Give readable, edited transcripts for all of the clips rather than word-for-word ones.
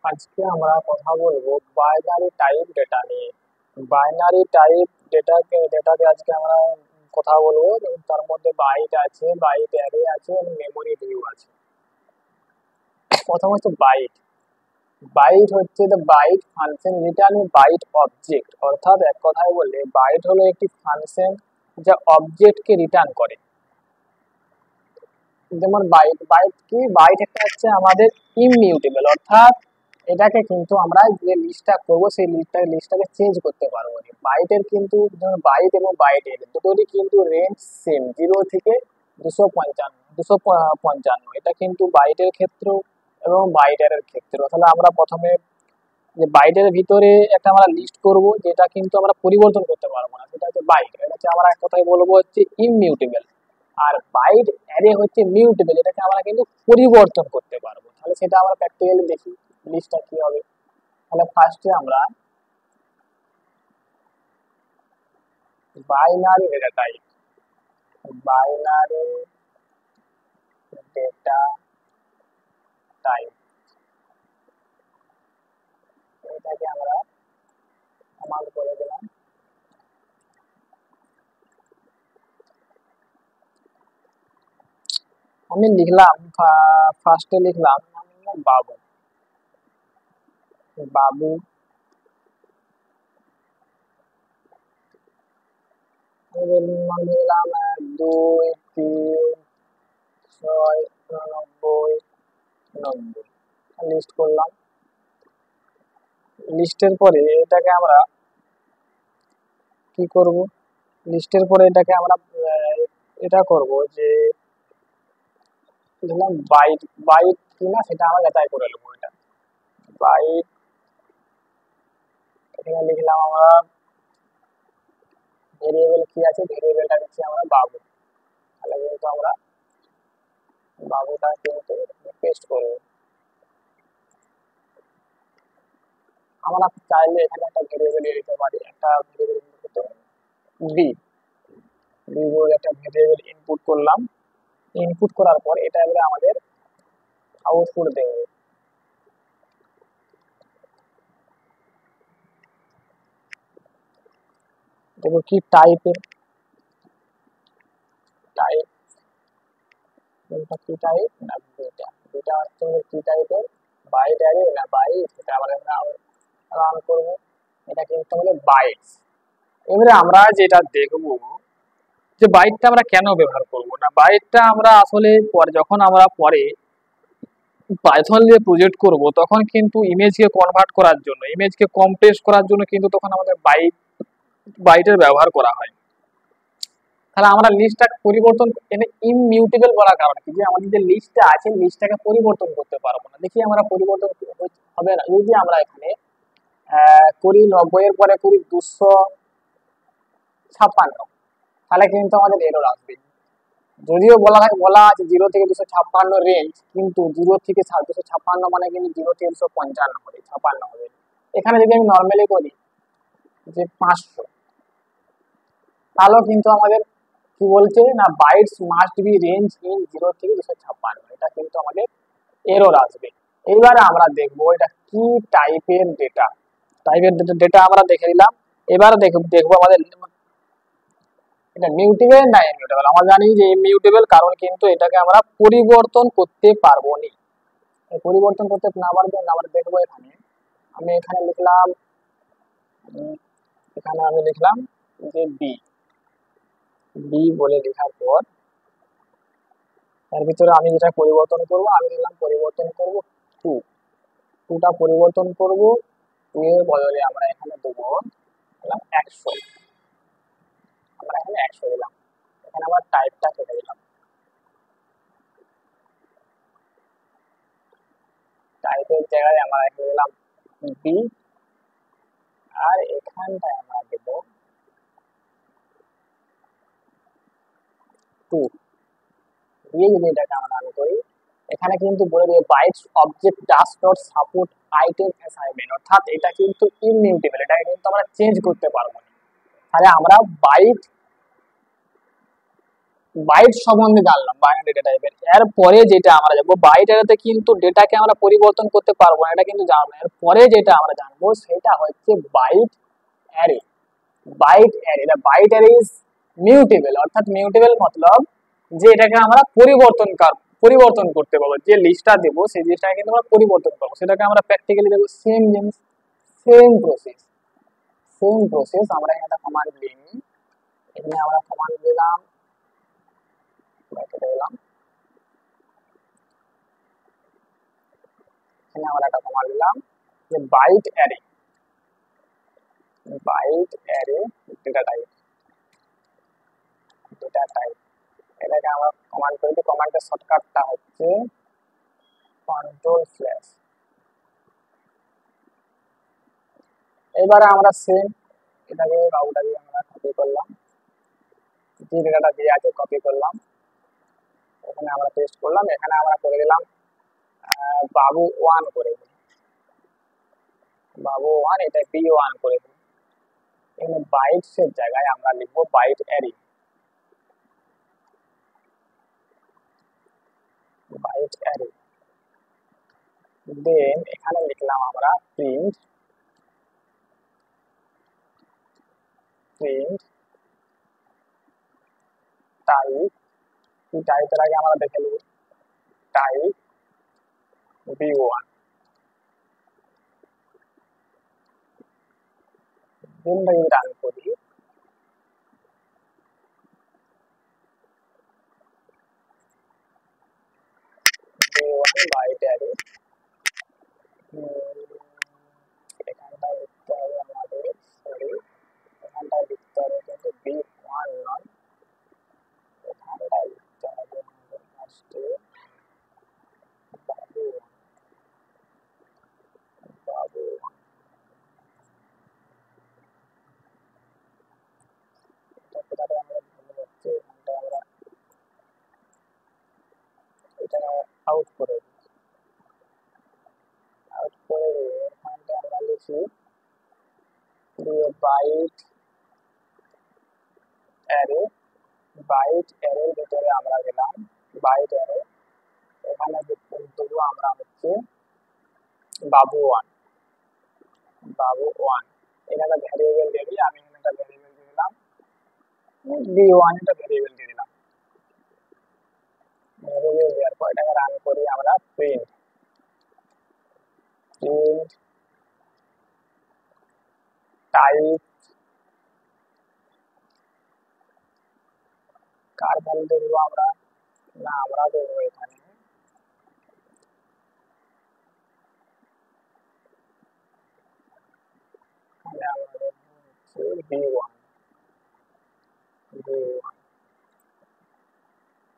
আজকে আমরা কথা বলবো বাইনারি টাইপ ডেটা নিয়ে। বাইনারি টাইপ ডেটাকে আজকে আমরা কথা বলবো। তার মধ্যে বাইট আছে, বাইট অ্যারে আছে এবং মেমোরি ভিউ আছে। প্রথম হচ্ছে বাইট। বাইট হচ্ছে the byte function return a byte object, অর্থাৎ এক কথায় বললে বাইট হলো একটি ফাংশন যা অবজেক্টকে রিটার্ন করে। যেমন বাইট বাইট কি, বাইট একটা হচ্ছে আমাদের ইমিউটেবল, অর্থাৎ এটাকে কিন্তু আমরা যে লিস্টটা করবো সেই লিস্টটাকে চেঞ্জ করতে পারবো না। বাইটের কিন্তু বাইট এবং বাইটের দুটোরই কিন্তু রেঞ্জ সেম, 0 থেকে 255। এটা কিন্তু বাইটের ক্ষেত্রেও এবং বাইটের ক্ষেত্রেও। তাহলে আমরা প্রথমে যে বাইটের ভিতরে একটা আমরা লিস্ট করব, যেটা কিন্তু আমরা পরিবর্তন করতে পারবো না, সেটা হচ্ছে বাইট। এটা হচ্ছে আমরা এক কথায় বলবো হচ্ছে ইমিউটেবল। আর বাইট অ্যারে হচ্ছে মিউটেবল, এটাকে আমরা কিন্তু পরিবর্তন করতে পারবো। তাহলে সেটা আমরা প্র্যাকটিক্যালি দেখি লিস্টটা কি হবে। তাহলে ফার্স্টে আমরা binary data type, binary data type এটাকে আমরা কমান্ড করে দিলাম। আমি লিখলাম, ফার্স্টে লিখলাম বাবু। বাবু মান দিলাম 1, 2, 3, 6, 99, 90। লিস্ট করলাম। লিস্টের পরে এটাকে আমরা কি করব, লিস্টের পরে এটাকে আমরা এটা করব যে ধরলাম বাইট, বাইট কিনা সেটা আমরা যাচাই করে নেবো। এটা বাইট, এখানে লিখলাম আমরা ভেরিয়েবল কি আছে, ভেরিয়েবলটা দিচ্ছি আমরা বাবু। তাহলে কিন্তু আমরা বাবুটা কিন্তু পেস্ট করবো। আমরা চাইলে এখানে একটা ভেরিয়েবল দিয়ে দিতে পারি, একটা ভেরিয়েবল বি, বি বলে একটা ভেরিয়েবল ইনপুট করলাম। ইনপুট করার পর এটা এবারে আমাদের আউটপুট দেবে। দেখো কি টাইপের, টাইপ কি টাইপ না বিটা, বিটা হচ্ছে কি টাইপের, বাইট অ্যারে না বাইট, এটা আমরা রান করব। এটা কিন্তু হলো বাইট। এবারে আমরা যেটা দেখবো যে বাইটটা আমরা কেন ব্যবহার করব না। বাইটটা আমরা আসলে পরে যখন আমরা পরে পাইথন দিয়ে প্রজেক্ট করব তখন কিন্তু ইমেজকে কনভার্ট করার জন্য, ইমেজকে কম্প্রেস করার জন্য কিন্তু তখন আমাদের বাইটের ব্যবহার করা হয়। তাহলে আমরা লিস্টটা পরিবর্তন, এখানে ইমিউটেবল বলার কারণ কি, যে আমাদের যে লিস্টটা আছে লিস্টটাকে পরিবর্তন করতে পারবো না। দেখি আমরা পরিবর্তন হবে না যদি আমরা এখানে করি 90 এর পরে করি 256, তাহলে কিন্তু আমাদের এরর আসবে। যদিও বলা আছে 0 থেকে 256 রেঞ্জ, কিন্তু 0 থেকে 256 মানে কিন্তু 0 থেকে 255 হবে, 56 হবে। এখানে যদি আমি নর্মালি করি যে 500, তাহলেও কিন্তু আমাদের কি বলছে না, bytes must be range in 0 থেকে 256, এটা কিন্তু আমাদের এরর আসবে। এইবারে আমরা দেখবো এটা কি টাইপের ডেটা। টাইপের ডেটা আমরা দেখে নিলাম। এবার দেখবো আমাদের এটা মিউটেবল না ইমিউটেবল। আমরা জানি যে ইমিউটেবল, কারণ কিন্তু এটাকে আমরা পরিবর্তন করতে পারবো না। পরিবর্তন করতে না পারার জন্য আমরা দেখবো এখানে, আমি এখানে লিখলাম, এখানে আমি লিখলাম যে বি, বি বলে লেখার পর তার ভিতরে আমি যেটা পরিবর্তন করব, আমি দিলাম পরিবর্তন করব টু, টুটা পরিবর্তন করব। টু এর বদলে আমরা এখানে দেবো দিলাম 100, আমরা এখানে 100 দিলাম। এখানে আবার টাইপটা কেটে দিলাম, টাইপের জায়গায় আমরা এখানে দিলাম বি, আর এখানটায় আমরা দেব টু দিয়ে। যদি এটাকে আমরা রান করি, এখানে কিন্তু বলে দেবে bytes object does not support item assignment, অর্থাৎ এটা কিন্তু ইমিউটেবল, এটা কিন্তু আমরা চেঞ্জ করতে পারবো না। তাহলে আমরা বাইট বাইট সম্বন্ধে জানলাম, বাইনারি ডেটা টাইপের। এরপরে যেটা আমরা যাবো, বাইট অ্যারেতে কিন্তু ডেটাকে আমরা পরিবর্তন করতে পারবো না, এটা কিন্তু জানবো। এরপরে যেটা আমরা জানবো সেটা হচ্ছে বাইট অ্যারে। বাইট অ্যারে, এটা বাইট অ্যারে ইজ মিউটেবল, অর্থাৎ মিউটেবল মতলব যে এটাকে আমরা পরিবর্তন করতে পারবো। যে লিস্টটা দেবো সেই লিস্টটাকে কিন্তু আমরা পরিবর্তন করবো, সেটাকে আমরা প্র্যাকটিক্যালি দেখবো। সেম জিনিস, সেম প্রসেস, সেম প্রসেস। আমরা এখানে একটা কমান্ড দিই, এখানে আমরা কমান্ড দিলাম, ব্র্যাকেটে দিলাম, এখানে আমরা একটা কমান্ড দিলাম যে byte array, byte array data type, data type. এটাকে আমরা কমান্ড করে দিই, কমান্ডের শর্টকাটটা হচ্ছে কন্ট্রোল স্ল্যাশ। এবারে আমরা সেম এটাকে রাউটারে আমরা কপি করলাম, যে ডেটাটা দিয়ে আছে কপি করলাম, এখানে আমরা পেস্ট করলাম, এখানে আমরা করে দিলাম বাবু ওয়ান করে দিই, বাবু ওয়ান, এটা বি ওয়ান করে দিই। এখানে বাইটস এর জায়গায় আমরা লিখবো বাইট অ্যারে, বাইট অ্যারে। দেন এখানে লিখলাম আমরা প্রিন্ট, প্রিন্ট টাইপ। কি টাইপের আগে আমরা দেখে নেব, টাইপ বি ওয়ান। দেন যদি রান করি, বি ওয়ান বাইট অ্যারে, এখানটায় লিখতে হবে আমাদের, সরি এখানটায় লিখতে হবে কিন্তু বি ওয়ান নয়, এখানটায় লিখতে হবে আমাদের ফার্স্টে বাবু, বাবু। এটাকে আমরা ভুলে যাচ্ছি, এখানটায় আমরা এটা আউট করে দিই, আউট করে দিয়ে এখানটায় আমরা লিখি দিয়ে বাইট অ্যারে, বাইট অ্যারের ভিতরে আমরা দিলাম বাইট অ্যারে, এখানে দেবো আমরা হচ্ছে বাবু ওয়ান, বাবু ওয়ান। এখানে ভ্যারিয়েবল দিয়ে দিই, আমি এখানে একটা ভ্যারিয়েবল দিয়ে দিলাম বি ওয়ান, এটা ভ্যারিয়েবল দিয়ে দিলাম। ভ্যারিয়েবল দেওয়ার পর এটাকে রান করি আমরা, প্রিন্ট, প্রিন্ট টাইপ, কার ভ্যালু দেবো আমরা, না আমরা দেবো এখানে বি ওয়ান,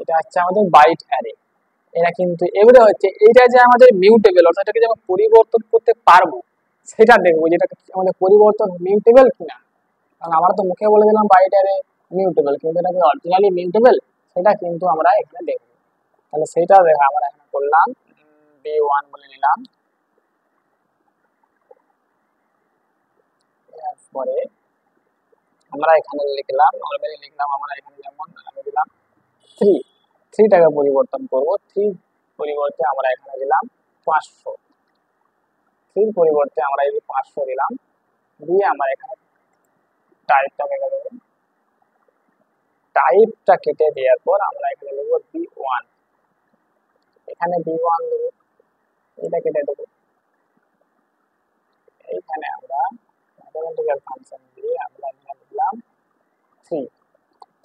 এটা হচ্ছে আমাদের বাইট অ্যারে। এটা কিন্তু এবারে হচ্ছে এইটা যে আমাদের মিউটেবল, অর্থাৎ এটাকে যে আমরা পরিবর্তন করতে পারবো সেটা দেখবো, যেটা আমাদের পরিবর্তন মিউটেবল কিনা। কারণ আমরা তো মুখে বলে দিলাম বাইট অ্যারে মিউটেবল, কিন্তু এটা কি অরিজিনালি মিউটেবল সেটা কিন্তু আমরা এখানে দেখবো। তাহলে সেটা দেখা আমরা এখানে করলাম, বি ওয়ান বলে নিলাম। এরপরে আমরা এখানে লিখলাম, নর্মালি লিখলাম আমরা এখানে, যেমন আমি দিলাম থ্রি, থ্রিটাকে পরিবর্তন করবো, থ্রি পরিবর্তে আমরা এখানে দিলাম 500, থ্রির পরিবর্তে আমরা এই 500 দিলাম, দিয়ে আমরা এখানে টাইপটা কেটে দেবো, টাইপটা কেটে দেওয়ার পর আমরা এখানে লিখবো বি ওয়ান, এখানে বি ওয়ান দেবো, এটা কেটে দেবো, এইখানে আমরা ম্যাথমেটিক্যাল ফাংশন দিয়ে আমরা এখানে লিখলাম থ্রি,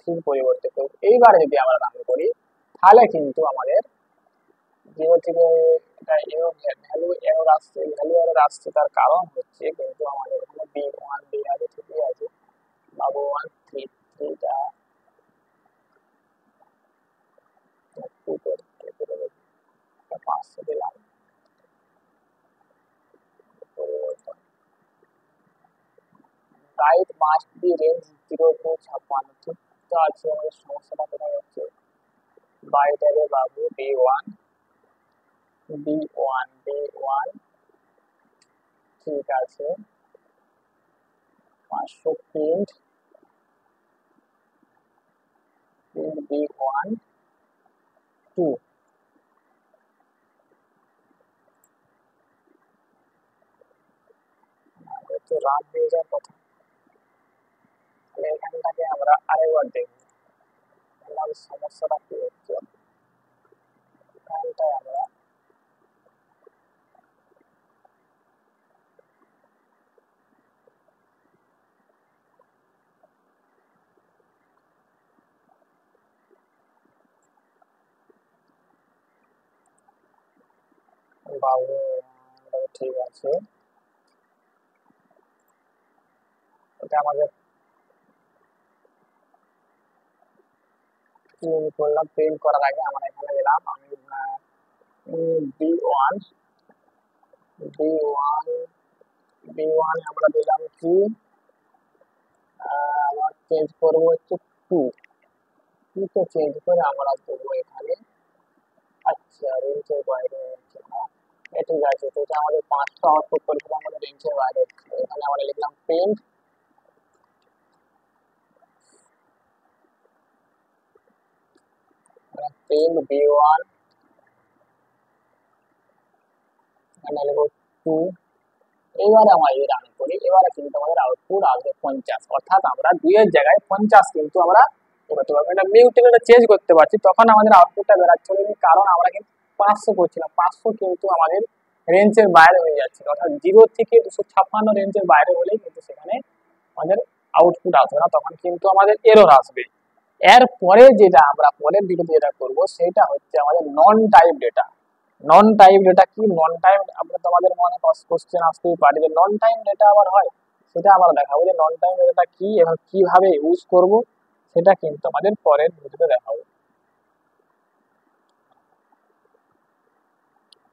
থ্রির পরিবর্তে করব। এইবার যদি আমরা রান করি তাহলে কিন্তু আমাদের জিরো থেকে এটা ভ্যালু এরর আসছে, ভ্যালু এরর আসছে তার কারণ হচ্ছে কিন্তু আমাদের এখানে বি ওয়ান বি আছে, ঠিকই আছে, বাবু ওয়ান থ্রি, থ্রিটা 500 দিলাম, পরিবর্তন right must be range 0 to 56, ঠিক তো আছে। আমাদের সমস্যাটা কোথায় হচ্ছে, বাইট অ্যারে বাবু B one, B one, B one, ঠিক আছে, 500 প্রিন্ট, B1 2 তো রাত হয়ে যাওয়ার কথা। তাহলে এখানটাকে আমরা আরেকবার দেখব আমাদের সমস্যাটা কি হচ্ছে। এখানটায় আমরা বাবু ঠিক আছে, এটা আমাদের প্রিন্ট করলাম। প্রিন্ট করার আগে আমরা এখানে দিলাম আমি B1 B1 B1 আমরা দিলাম কি আমরা চেঞ্জ করবো হচ্ছে 2 2 চেঞ্জ করে আমরা দেবো এখানে। আচ্ছা রেঞ্জের বাইরে হচ্ছে না, ঠিক আছে। তো এটা আমাদের 5টা আউটপুট করেছিলাম আমাদের রেঞ্জের বাইরে। এখানে আমরা লিখলাম প্রিন্ট B1 এখানে লিখবো 2। এবারে আমরা যদি রান করি এবারে কিন্তু আমাদের আউটপুট আসবে 50, অর্থাৎ আমরা 2 এর জায়গায় 50 কিন্তু আমরা করতে পারবো। এটা মিউটেন্ট এটা চেঞ্জ করতে পারছি, তখন আমাদের আউটপুটটা বেরাচ্ছে না, কারণ আমরা কিন্তু 500 করছিলাম। 500 কিন্তু আমাদের রেঞ্জের বাইরে হয়ে যাচ্ছে, অর্থাৎ 0 থেকে 256 রেঞ্জের বাইরে হলেই কিন্তু সেখানে আমাদের আউটপুট আসবে না, তখন কিন্তু আমাদের এরর আসবে। এর পরে যেটা আমরা পরের ভিডিওতে যেটা করব সেটা হচ্ছে আমাদের নন টাইপ ডেটা। নন টাইপ ডেটা কি? নন টাইপ আমরা তোমাদের মনে কোশ্চেন আসতেই পারে যে নন টাইম ডেটা আবার হয়, সেটা আমরা দেখাবো যে নন টাইম ডেটা কি এবং কিভাবে ইউজ করব, সেটা কিন্তু আমাদের পরের ভিডিওতে দেখাবো।